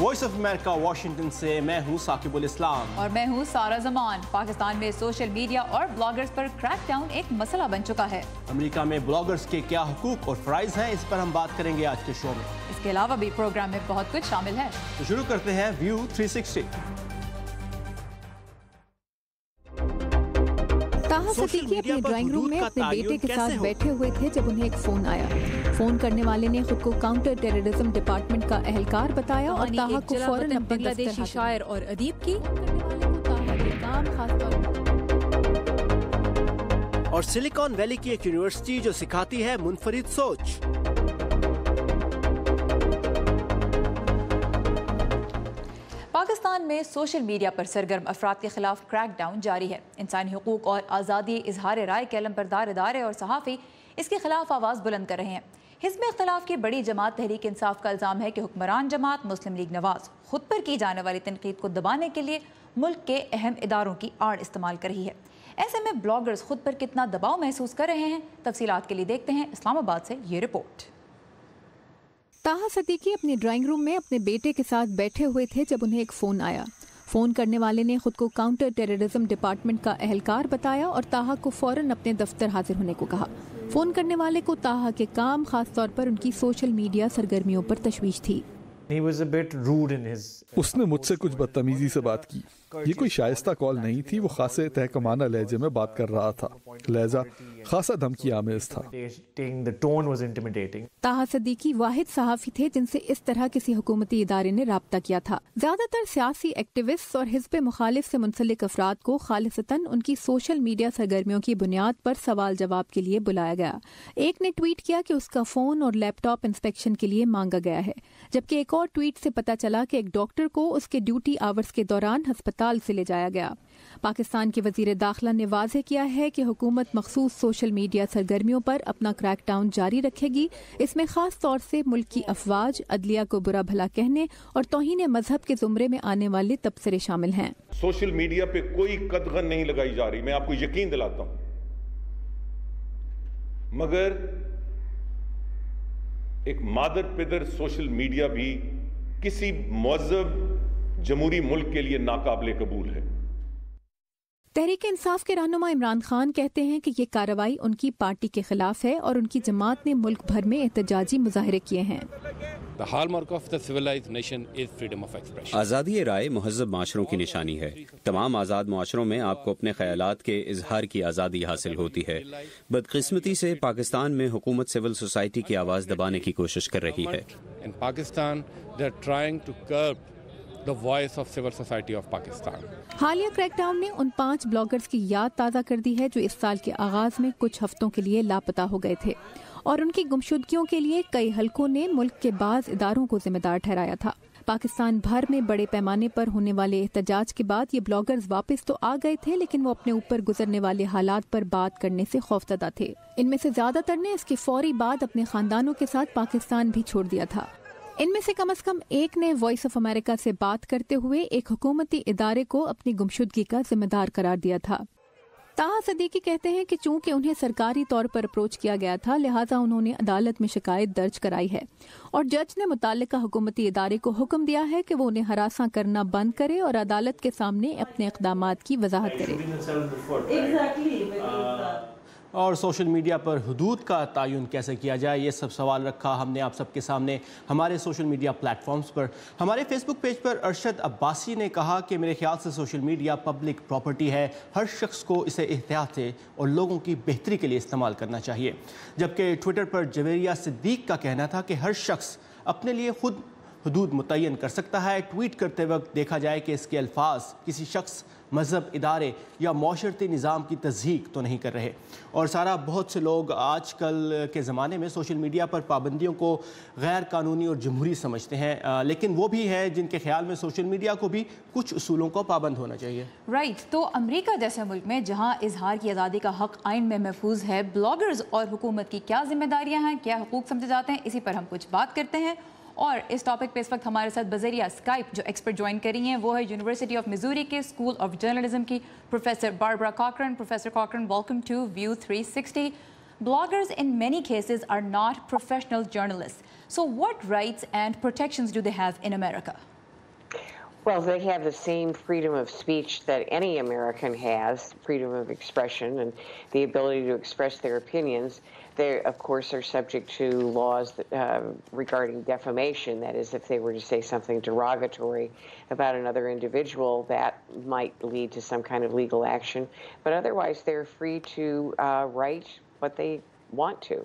Voice of America Washington سے میں ہوں ثاقب الاسلام اور میں ہوں سارہ زمان۔ پاکستان میں سوشل میڈیا اور بلاگرز پر کریک ڈاؤن ایک مسئلہ بن چکا ہے۔ امریکہ میں بلاگرز کے کیا حقوق اور فرائض ہیں، اس پر ہم بات کریں گے آج کے شو میں۔ اس کے علاوہ بھی پروگرام میں بہت کچھ شامل ہے۔ تو شروع کرتے ہیں ویو 360۔ طاہا صدیقی اپنے ڈرائنگ روم میں اپنے بیٹے کے ساتھ بیٹھے ہوئے تھے جب انہیں ایک فون آیا۔ فون کرنے والے نے خود کو کاؤنٹر ٹیررزم ڈپارٹمنٹ کا اہلکار بتایا اور طاہا کو فوراً بنگلہ دیشی شاعر اور ادیب کی اور سلیکان ویلی کی ایک یونیورسٹی جو سکھاتی ہے منفرد سوچ۔ پاکستان میں سوشل میڈیا پر سرگرم افراد کے خلاف کریک ڈاؤن جاری ہے۔ انسانی حقوق اور آزادی اظہار رائے کے علمبردار ادارے اور صحافی اس کے خلاف آواز بلند کر رہے ہیں۔ حزب اختلاف کی بڑی جماعت تحریک انصاف کا الزام ہے کہ حکمران جماعت مسلم لیگ نواز خود پر کی جانے والی تنقید کو دبانے کے لیے ملک کے اہم اداروں کی آڑ استعمال کر رہی ہے۔ ایسے میں بلاگرز خود پر کتنا دباؤ محسوس کر رہے ہیں، تفصیلات کے لیے دیکھتے ہیں اسلام آباد سے یہ رپورٹ۔ طاہا صدیقی اپنے ڈرائنگ روم میں اپنے بیٹے کے ساتھ بیٹھے ہوئے تھے جب انہیں ایک فون آیا۔ فون کرنے والے نے خود کو کاؤنٹر ٹیررزم ڈپارٹمنٹ کا اہلکار بتایا اور طاہا کو فوراً اپنے دفتر حاضر ہونے کو کہا۔ فون کرنے والے کو طاہا کے کام، خاص طور پر ان کی سوشل میڈیا سرگرمیوں پر تشویش تھی۔ اس نے مجھ سے کچھ بدتمیزی سے بات کی۔ یہ کوئی شائستہ کال نہیں تھی، وہ خاصے تہکمانہ لہجے میں بات کر رہا تھا، لہجہ خاصا دھمکی آمیز تھا۔ طاہا صدیقی واحد صحافی تھے جن سے اس طرح کسی حکومتی ادارے نے رابطہ کیا تھا۔ زیادہ تر سیاسی ایکٹیوسٹ اور حزب مخالف سے منسلک افراد کو خالصتاً ان کی سوشل میڈیا سرگرمیوں کی بنیاد پر سوال جواب کے لیے بلایا گیا۔ ایک نے ٹویٹ کیا کہ اس کا فون اور لیپ ٹاپ انسپیکشن کے لیے مانگا گیا ہے، جبکہ ایک اور ٹویٹ سے پتہ چلا کہ ایک ڈاکٹر کو اس کے ڈیوٹی آورز کے دوران ہسپتال سے لے جایا گیا۔ پاکستان کے وزیر داخلہ نے واضح کیا ہے کہ حکومت مخصوص سوشل میڈیا سرگرمیوں پر اپنا کریک ڈاؤن جاری رکھے گی۔ اس میں خاص طور سے ملک کی افواج، عدلیہ کو برا بھلا کہنے اور توہین مذہب کے زمرے میں آنے والے تبصرے شامل ہیں۔ سوشل میڈیا پہ کوئی قدغن نہیں لگائی جا رہی، میں آپ کو یقین دلاتا ہوں، مگر ایک مادر پدر سوشل میڈیا بھی کسی مہذب جمہوری ملک کے لیے ناقابل قبول ہے۔ تحریک انصاف کے رہنما عمران خان کہتے ہیں کہ یہ کارروائی ان کی پارٹی کے خلاف ہے اور ان کی جماعت نے ملک بھر میں احتجاجی مظاہرے کیے ہیں۔ آزادی رائے مہذب معاشروں کی نشانی ہے۔ تمام آزاد معاشروں میں آپ کو اپنے خیالات کے اظہار کی آزادی حاصل ہوتی ہے۔ بدقسمتی سے پاکستان میں حکومت سول سوسائٹی کی آواز دبانے کی کوشش کر رہی ہے۔ حالیہ کریک ڈاؤن نے ان 5 بلاگرز کی یاد تازہ کر دی ہے جو اس سال کے آغاز میں کچھ ہفتوں کے لیے لاپتہ ہو گئے تھے، اور ان کی گمشدگیوں کے لیے کئی حلقوں نے ملک کے بعض اداروں کو ذمہ دار ٹھہرایا تھا۔ پاکستان بھر میں بڑے پیمانے پر ہونے والے احتجاج کے بعد یہ بلاگرز واپس تو آ گئے تھے، لیکن وہ اپنے اوپر گزرنے والے حالات پر بات کرنے سے خوفزدہ تھے۔ ان میں سے زیادہ تر نے اس کے فوری بعد اپنے خاندانوں کے ساتھ پاکستان بھی چھوڑ دیا تھا۔ ان میں سے کم از کم ایک نے وائس آف امریکہ سے بات کرتے ہوئے ایک حکومتی ادارے کو اپنی گمشدگی کا ذمہ دار قرار دیا تھا۔ طاہا صدیقی کہتے ہیں کہ چونکہ انہیں سرکاری طور پر اپروچ کیا گیا تھا، لہٰذا انہوں نے عدالت میں شکایت درج کرائی ہے، اور جج نے متعلقہ حکومتی ادارے کو حکم دیا ہے کہ وہ انہیں ہراساں کرنا بند کرے اور عدالت کے سامنے اپنے اقدامات کی وضاحت کرے۔ اور سوشل میڈیا پر حدود کا تعین کیسے کیا جائے، یہ سب سوال رکھا ہم نے آپ سب کے سامنے ہمارے سوشل میڈیا پلیٹ فارمز پر۔ ہمارے فیس بک پیج پر ارشد عباسی نے کہا کہ میرے خیال سے سوشل میڈیا پبلک پراپرٹی ہے، ہر شخص کو اسے احتیاط سے اور لوگوں کی بہتری کے لیے استعمال کرنا چاہیے۔ جبکہ ٹویٹر پر جویریہ صدیق کا کہنا تھا کہ ہر شخص اپنے لیے خود حدود متعین کر سکتا ہے، ٹویٹ کرتے وقت دیکھا جائے کہ اس کے الفاظ کسی شخص، مذہب، ادارے یا معاشرتی نظام کی تضحیق تو نہیں کر رہے۔ اور سارا بہت سے لوگ آج کل کے زمانے میں سوشل میڈیا پر پابندیوں کو غیر قانونی اور جمہوری سمجھتے ہیں، لیکن وہ بھی ہے جن کے خیال میں سوشل میڈیا کو بھی کچھ اصولوں کو پابند ہونا چاہیے۔ رائٹ، تو امریکہ جیسے ملک میں جہاں اظہار کی آزادی کا حق آئین میں محفوظ ہے، بلاگرز اور حکومت کی کیا ذمہ داریاں ہیں، کیا حقوق سمجھے جاتے ہیں، اسی پر ہم کچھ بات کرتے ہیں۔ اور اس ٹاپک پہ اس وقت ہمارے ساتھ بذریعہ اسکائپ جو ایکسپرٹ جوائن کر رہی ہیں وہ ہے یونیورسٹی آف میزوری کے اسکول آف جرنلزم کی professor Barbara Cochran. Professor Cochran, welcome to View 360۔ Bloggers in many cases are not professional journalists. So what rights and protections do they have in America? Well, they have the same freedom of speech that any American has, freedom of expression and the ability to express their opinions. They, of course, are subject to laws that, regarding defamation. That is, if they were to say something derogatory about another individual, that might lead to some kind of legal action. But otherwise, they're free to write what they want to.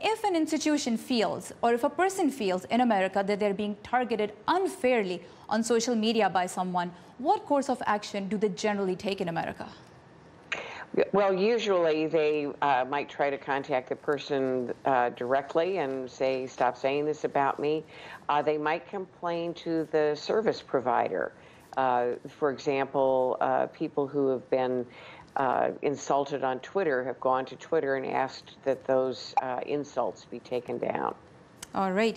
if an institution feels or if a person feels in America that they're being targeted unfairly on social media by someone, what course of action do they generally take in America? Well, usually they might try to contact the person directly and say, stop saying this about me. They might complain to the service provider. For example, people who have been insulted on Twitter have gone to Twitter and asked that those insults be taken down. All right.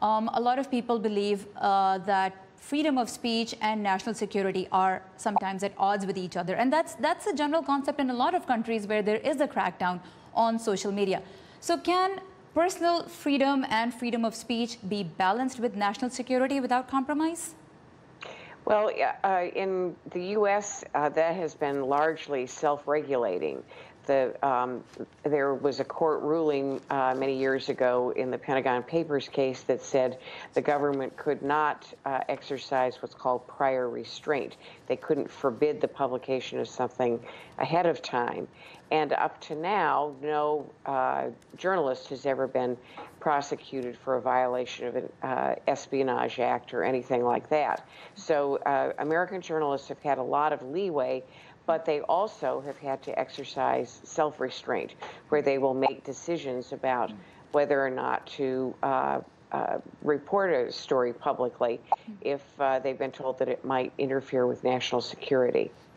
a lot of people believe that freedom of speech and national security are sometimes at odds with each other, and that's a general concept in a lot of countries where there is a crackdown on social media. So can personal freedom and freedom of speech be balanced with national security without compromise? Well, in the U.S., that has been largely self-regulating. There was a court ruling many years ago in the Pentagon Papers case that said the government could not exercise what's called prior restraint. They couldn't forbid the publication of something ahead of time. And up to now, no journalist has ever been prosecuted for a violation of an Espionage Act or anything like that. So American journalists have had a lot of leeway, but they also have had to exercise self-restraint, where they will make decisions about whether or not to report a story publicly if they've been told that it might interfere with national security.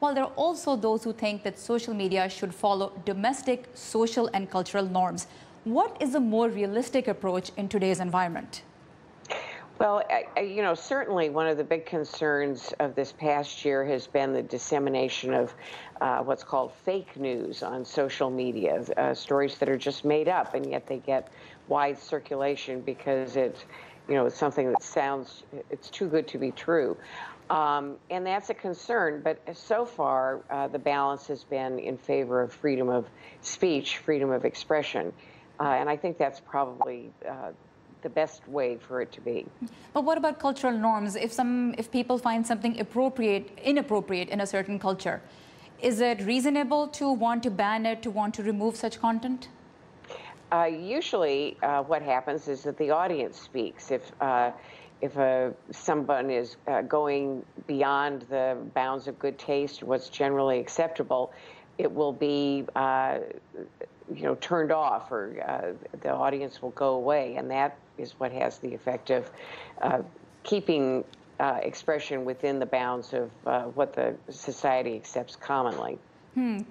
while there are also those who think that social media should follow domestic, social and cultural norms. What is a more realistic approach in today's environment? Well, you know, certainly one of the big concerns of this past year has been the dissemination of what's called fake news on social media, stories that are just made up, and yet they get wide circulation because it's something that sounds, it's too good to be true. And that's a concern, but so far the balance has been in favor of freedom of speech, freedom of expression, and I think that's probably the best way for it to be. But what about cultural norms? If people find something inappropriate in a certain culture, is it reasonable to want to ban it, to want to remove such content? Usually what happens is that the audience speaks. If someone is going beyond the bounds of good taste, what's generally acceptable, it will be turned off, or the audience will go away, and that is what has the effect of keeping expression within the bounds of what the society accepts commonly.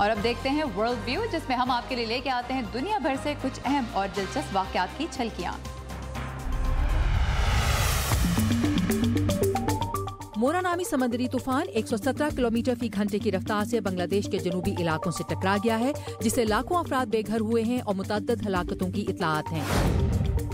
اور اب دیکھتے ہیں world view, جس میں ہم آپ کے لیے لے کے آتے ہیں دنیا بھر سے کچھ اہم اور دلچسپ واقعات کی جھلکیاں۔ مورا نامی سمندری طوفان 117 کلومیٹر فی گھنٹے کی رفتار سے بنگلہ دیش کے جنوبی علاقوں سے ٹکرا گیا ہے، جس سے لاکھوں افراد بے گھر ہوئے ہیں اور متعدد ہلاکتوں کی اطلاعات ہیں۔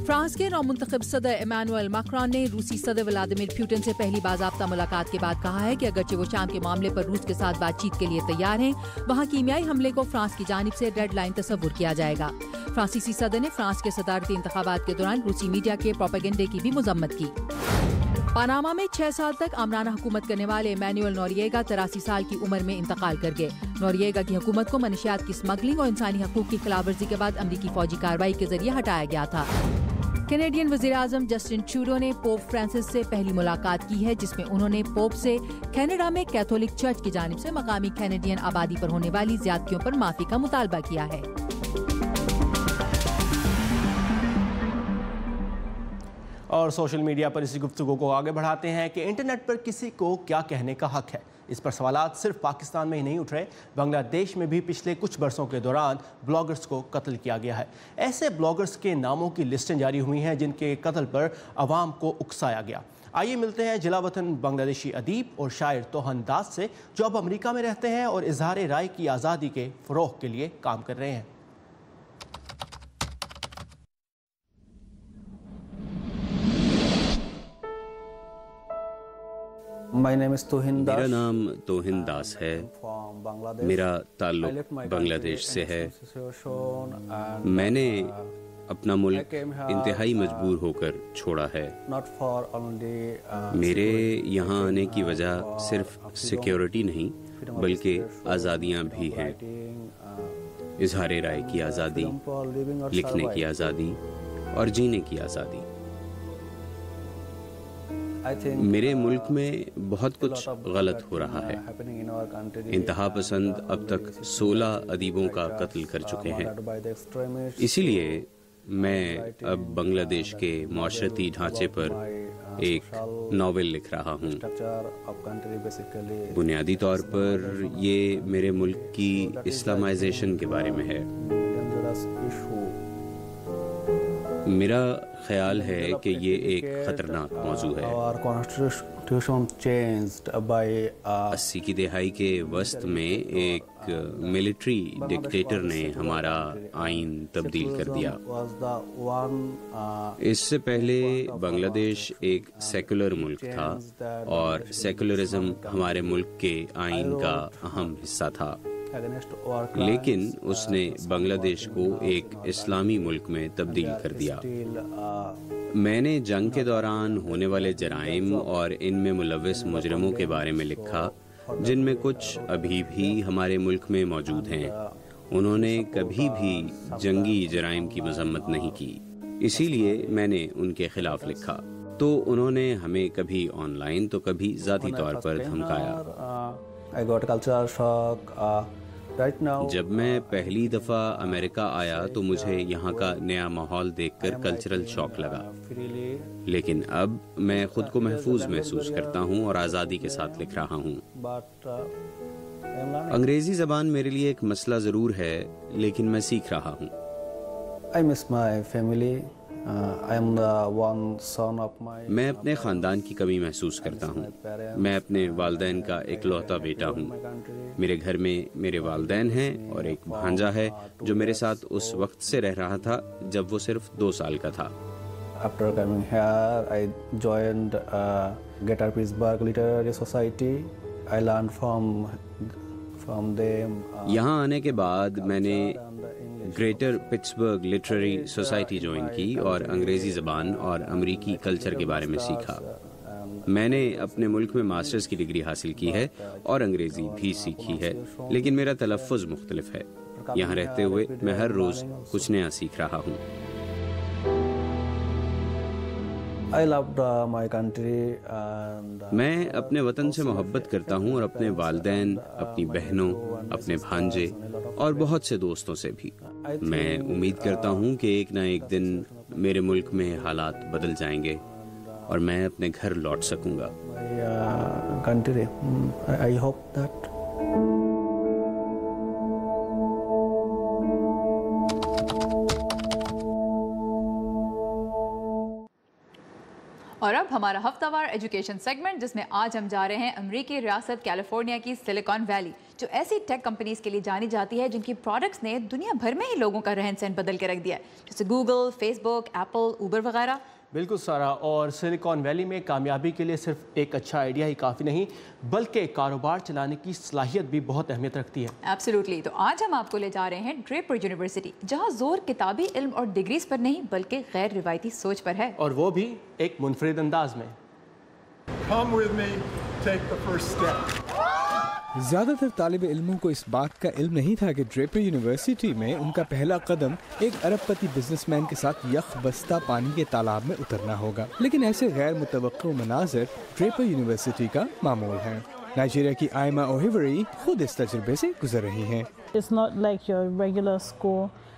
فرانس کے نومنتخب صدر ایمانوئل میکرون نے روسی صدر ولادیمیر پوٹن سے پہلی باضابطہ ملاقات کے بعد کہا ہے کہ اگرچہ وہ شام کے معاملے پر روس کے ساتھ بات چیت کے لیے تیار ہیں، وہاں کیمیائی حملے کو فرانس کی جانب سے ریڈ لائن تصور کیا جائے گا۔ فرانسیسی صدر نے فرانس کے صدارتی انتخابات کے دوران روسی میڈیا کے پروپیگنڈے کی بھی مذمت کی۔ پاناما میں 6 سال تک آمرانہ حکومت کرنے والے مینوئل نوریگا 83 سال کی عمر میں انتقال کر گئے۔ نوریگا کی حکومت کو منشیات کی اسمگلنگ اور انسانی حقوق کی خلاف ورزی کے بعد امریکی فوجی کارروائی کے ذریعے ہٹایا گیا تھا۔ کینیڈین وزیر اعظم جسٹن ٹروڈو نے پوپ فرانسس سے پہلی ملاقات کی ہے، جس میں انہوں نے پوپ سے کینیڈا میں کیتھولک چرچ کی جانب سے مقامی کینیڈین آبادی پر ہونے والی زیادتیوں پر معافی کا مطالبہ کیا ہے۔ اور سوشل میڈیا پر اسی گفتگو کو آگے بڑھاتے ہیں کہ انٹرنیٹ پر کسی کو کیا کہنے کا حق ہے۔ اس پر سوالات صرف پاکستان میں ہی نہیں اٹھ رہے، بنگلہ دیش میں بھی پچھلے کچھ برسوں کے دوران بلاگرز کو قتل کیا گیا ہے۔ ایسے بلاگرز کے ناموں کی لسٹیں جاری ہوئی ہیں جن کے قتل پر عوام کو اکسایا گیا۔ آئیے ملتے ہیں جلا وطن بنگلہ دیشی ادیب اور شاعر توہن داس سے، جو اب امریکہ میں رہتے ہیں اور اظہار رائے کی آزادی کے فروغ کے لیے کام کر رہے ہیں۔ میرا نام توہن داس ہے، میرا تعلق بنگلہ دیش سے ہے۔ میں نے اپنا ملک انتہائی مجبور ہو کر چھوڑا ہے۔ میرے یہاں آنے کی وجہ صرف سیکیورٹی نہیں بلکہ آزادیاں بھی ہیں، اظہار رائے کی آزادی، لکھنے کی آزادی اور جینے کی آزادی۔ میرے ملک میں بہت کچھ غلط ہو رہا ہے۔ انتہا پسند اب تک 16 ادیبوں کا قتل کر چکے ہیں۔ اسی لیے میں اب بنگلہ دیش کے معاشرتی ڈھانچے پر ایک ناول لکھ رہا ہوں۔ بنیادی طور پر یہ میرے ملک کی اسلامائزیشن کے بارے میں ہے۔ میرا خیال ہے کہ یہ ایک خطرناک موضوع ہے۔ 80 کی دہائی کے وسط میں ایک ملٹری ڈکٹیٹر نے ہمارا آئین تبدیل کر دیا۔ اس سے پہلے بنگلہ دیش ایک سیکولر ملک تھا اور سیکولرزم ہمارے ملک کے آئین کا اہم حصہ تھا، لیکن اس نے بنگلہ دیش کو ایک اسلامی ملک میں تبدیل کر دیا۔ میں نے جنگ کے دوران ہونے والے جرائم اور ان میں ملوث مجرموں کے بارے میں لکھا، جن میں کچھ ابھی بھی ہمارے ملک میں موجود ہیں۔ انہوں نے کبھی بھی جنگی جرائم کی مذمت نہیں کی، اسی لیے میں نے ان کے خلاف لکھا۔ تو انہوں نے ہمیں کبھی آن لائن تو کبھی ذاتی طور پر دھمکایا۔ جب میں پہلی دفعہ امریکہ آیا تو مجھے یہاں کا نیا ماحول دیکھ کر کلچرل شاک لگا، لیکن اب میں خود کو محفوظ محسوس کرتا ہوں اور آزادی کے ساتھ لکھ رہا ہوں۔ انگریزی زبان میرے لیے ایک مسئلہ ضرور ہے، لیکن میں سیکھ رہا ہوں۔ میں اپنے خاندان کی کمی محسوس کرتا ہوں۔ میں اپنے والدین کا اکلوتا بیٹا ہوں۔ میرے گھر میں میرے والدین ہیں اور ایک بھانجا ہے جو میرے ساتھ اس وقت سے رہ رہا تھا جب وہ صرف 2 سال کا تھا۔ After coming here, I joined Greater Pittsburgh Literary Society. I learned from them. یہاں آنے کے بعد میں نے greater Pittsburgh literary society join کی اور انگریزی زبان اور امریکی کلچر کے بارے میں سیکھا۔ میں نے اپنے ملک میں ماسٹرز کی ڈگری حاصل کی ہے اور انگریزی بھی سیکھی ہے، لیکن میرا تلفظ مختلف ہے۔ یہاں رہتے ہوئے میں ہر روز کچھ نیا سیکھ رہا ہوں۔ میں اپنے وطن سے محبت کرتا ہوں اور اپنے والدین، اپنی بہنوں، اپنے بھانجے اور بہت سے دوستوں سے بھی۔ میں امید کرتا ہوں کہ ایک نہ ایک دن میرے ملک میں حالات بدل جائیں گے اور میں اپنے گھر لوٹ سکوں گا۔ اب ہمارا ہفتہ وار ایجوکیشن سیگمنٹ، جس میں آج ہم جا رہے ہیں امریکی ریاست کیلیفورنیا کی سلیکان ویلی، جو ایسی ٹیک کمپنیز کے لیے جانی جاتی ہے جن کی پروڈکٹس نے دنیا بھر میں ہی لوگوں کا رہن سہن بدل کے رکھ دیا ہے، جیسے گوگل، فیس بک، ایپل، اوبر وغیرہ۔ بالکل سارا، اور سلیکان ویلی میں کامیابی کے لیے صرف ایک اچھا آئیڈیا ہی کافی نہیں بلکہ کاروبار چلانے کی صلاحیت بھی بہت اہمیت رکھتی ہے۔ ایبسلیوٹلی، تو آج ہم آپ کو لے جا رہے ہیں ڈریپر یونیورسٹی، جہاں زور کتابی علم اور ڈگریز پر نہیں بلکہ غیر روایتی سوچ پر ہے، اور وہ بھی ایک منفرد انداز میں۔ Come with me, take the first step. زیادہ تر طالب علموں کو اس بات کا علم نہیں تھا کہ ڈریپر یونیورسٹی میں ان کا پہلا قدم ایک ارب پتی بزنس مین کے ساتھ یخ بستہ پانی کے تالاب میں اترنا ہوگا، لیکن ایسے غیر متوقع مناظر ڈریپر یونیورسٹی کا معمول ہیں۔ نائجیریا کی آئمہ اوہیوری خود اس تجربے سے گزر رہی ہیں۔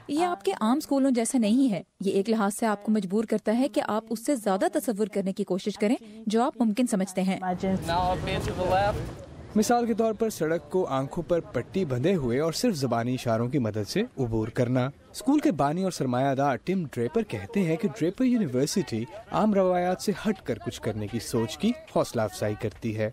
یہ آپ کے عام اسکولوں جیسا نہیں ہے، یہ ایک لحاظ سے آپ کو مجبور کرتا ہے کہ آپ اس سے زیادہ تصور کرنے کی کوشش کریں جو آپ ممکن سمجھتے ہیں۔ مثال کے طور پر سڑک کو آنکھوں پر پٹی بندھے ہوئے اور صرف زبانی اشاروں کی مدد سے عبور کرنا۔ اسکول کے بانی اور سرمایہ دار ٹم ڈریپر کہتے ہیں کہ ڈریپر یونیورسٹی عام روایات سے ہٹ کر کچھ کرنے کی سوچ کی حوصلہ افزائی کرتی ہے۔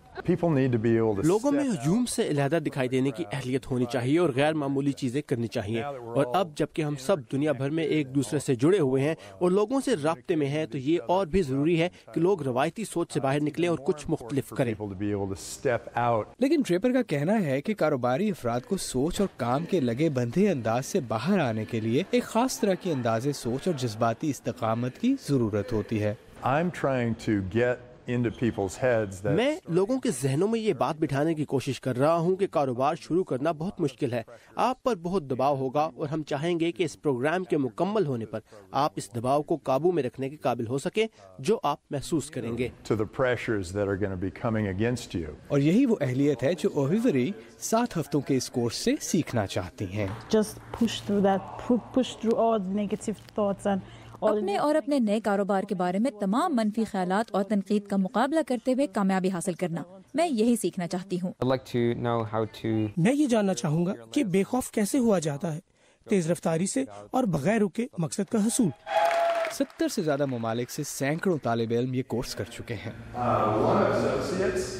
لوگوں میں ہجوم سے علیحدہ دکھائی دینے کی اہلیت ہونی چاہیے اور غیر معمولی چیزیں کرنی چاہیے، اور اب جبکہ ہم سب دنیا بھر میں ایک دوسرے سے جڑے ہوئے ہیں اور لوگوں سے رابطے میں ہیں، تو یہ اور بھی ضروری ہے کہ لوگ روایتی سوچ سے باہر نکلیں اور کچھ مختلف کریں۔ لیکن ڈریپر کا کہنا ہے کہ کاروباری افراد کو سوچ اور کام کے لگے بندھے انداز سے باہر آنے کے لیے ایک خاص طرح کی انداز سوچ اور جذباتی استقامت کی ضرورت ہوتی ہے۔ میں لوگوں کے ذہنوں میں یہ بات بٹھانے کی کوشش کر رہا ہوں کہ کاروبار شروع کرنا بہت مشکل ہے، آپ پر بہت دباؤ ہوگا، اور ہم چاہیں گے کہ اس پروگرام کے مکمل ہونے پر آپ اس دباؤ کو قابو میں رکھنے کے قابل ہو سکیں جو آپ محسوس کریں گے۔ اور یہی وہ اہلیت ہے جو اوہیوری 7 ہفتوں کے اس کورس سے سیکھنا چاہتی ہیں۔ اپنے اور اپنے نئے کاروبار کے بارے میں تمام منفی خیالات اور تنقید کا مقابلہ کرتے ہوئے کامیابی حاصل کرنا، میں یہی سیکھنا چاہتی ہوں۔ میں یہ جاننا چاہوں گا کہ بے خوف کیسے ہوا جاتا ہے، تیز رفتاری سے اور بغیر رکے مقصد کا حصول۔ 70 سے زیادہ ممالک سے سینکڑوں طالب علم یہ کورس کر چکے ہیں۔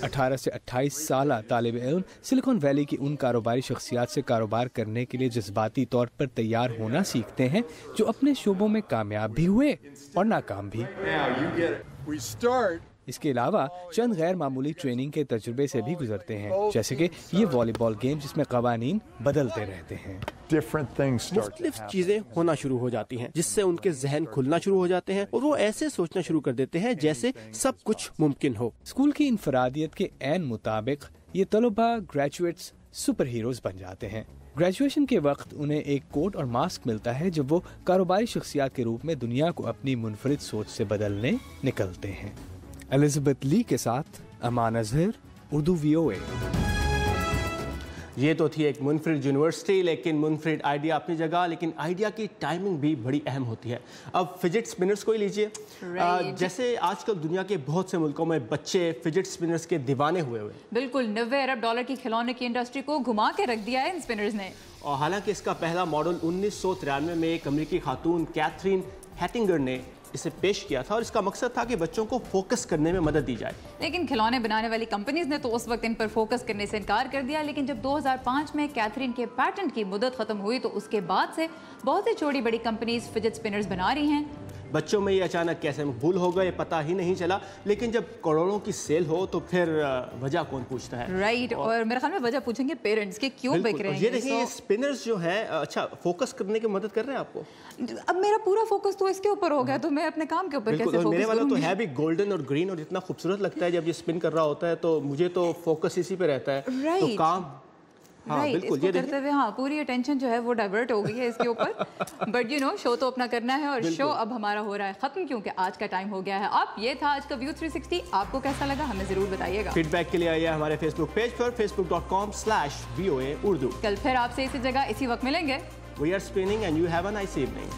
18 سے 28 سالہ طالب علم سلیکان ویلی کی ان کاروباری شخصیات سے کاروبار کرنے کے لیے جذباتی طور پر تیار ہونا سیکھتے ہیں جو اپنے شعبوں میں کامیاب بھی ہوئے اور ناکام بھی۔ اس کے علاوہ چند غیر معمولی ٹریننگ کے تجربے سے بھی گزرتے ہیں، جیسے کہ یہ والی بال گیم جس میں قوانین بدلتے رہتے ہیں۔ مختلف چیزیں ہونا شروع ہو جاتی ہیں جس سے ان کے ذہن کھلنا شروع ہو جاتے ہیں اور وہ ایسے سوچنا شروع کر دیتے ہیں جیسے سب کچھ ممکن ہو۔ اسکول کی انفرادیت کے عین مطابق یہ طلباء گریجویٹس سپر ہیروز بن جاتے ہیں۔ گریجویشن کے وقت انہیں ایک کوٹ اور ماسک ملتا ہے جب وہ کاروباری شخصیات کے روپ میں دنیا کو اپنی منفرد سوچ سے بدلنے نکلتے ہیں۔ الزبتھ لی کے ساتھ امان اظہر، اردو VOA۔ یہ تو تھی ایک منفرد یونیورسٹی، لیکن منفرد آئیڈیا اپنی جگہ، لیکن آئیڈیا کی ٹائمنگ بھی بڑی اہم ہوتی ہے۔ اب فجٹ اسپنرز کو ہی لیجئے، جیسے آج کل دنیا کے بہت سے ملکوں میں بچے فجٹ اسپنرز کے دیوانے ہوئے ہوئے۔ بالکل، 90 ارب ڈالر کی کھلونے کی انڈسٹری کو گھما کے رکھ دیا ہے ان اسپنرز نے۔ اور حالانکہ اس کا پہلا ماڈل 1993 میں ایک امریکی خاتون کیتھرین ہیٹنگر نے اسے پیش کیا تھا، اور اس کا مقصد تھا کہ بچوں کو فوکس کرنے میں مدد دی جائے۔ لیکن کھلونے بنانے والی کمپنیز نے تو اس وقت ان پر فوکس کرنے سے انکار کر دیا، لیکن جب 2005 میں کیتھرین کے پیٹنٹ کی مدت ختم ہوئی تو اس کے بعد سے بہت سی چھوٹی بڑی کمپنیز فجٹ اسپنرز بنا رہی ہیں۔ بچوں میں یہ اچانک کیسے مقبول ہو گئے پتہ ہی نہیں چلا، لیکن جب کروڑوں کی سیل ہو تو پھر وجہ کون پوچھتا ہے؟ رائٹ، اور میرے خیال میں وجہ پوچھیں گے پیرنٹس کہ کیوں بک رہے ہیں۔ یہ دیکھیں، اسپنرز جو ہیں اچھا فوکس کرنے کی مدد کر رہے ہیں آپ کو۔ اب میرا پورا فوکس تو اس کے اوپر ہو گیا، تو میں اپنے کام کے اوپر کیسے فوکس کروں گی؟ میرے والا تو ہے بھی گولڈن اور گرین اور اتنا خوبصورت لگتا ہے جب یہ اسپن کر رہا ہوتا ہے، تو مجھے تو فوکس اسی پہ رہتا ہے، تو کام اس کو کرتے ہوئے پوری اٹینشن جو ہے وہ ڈائیورٹ ہو گئی ہے اس کے اوپر۔ بٹ شو تو اپنا کرنا ہے، اور شو اب ہمارا ہو رہا ہے ختم کیونکہ آج کا ٹائم ہو گیا ہے۔ اب یہ تھا آج کا ویو 360، آپ کو کیسا لگا ہمیں ضرور بتائیے گا۔ فیڈ بیک کے لیے آئیے ہمارے فیس بک پیج پر facebook.com/VOA Urdu۔ کل پھر آپ سے اسی جگہ اسی وقت ملیں گے۔ We are spinning and you have a nice evening.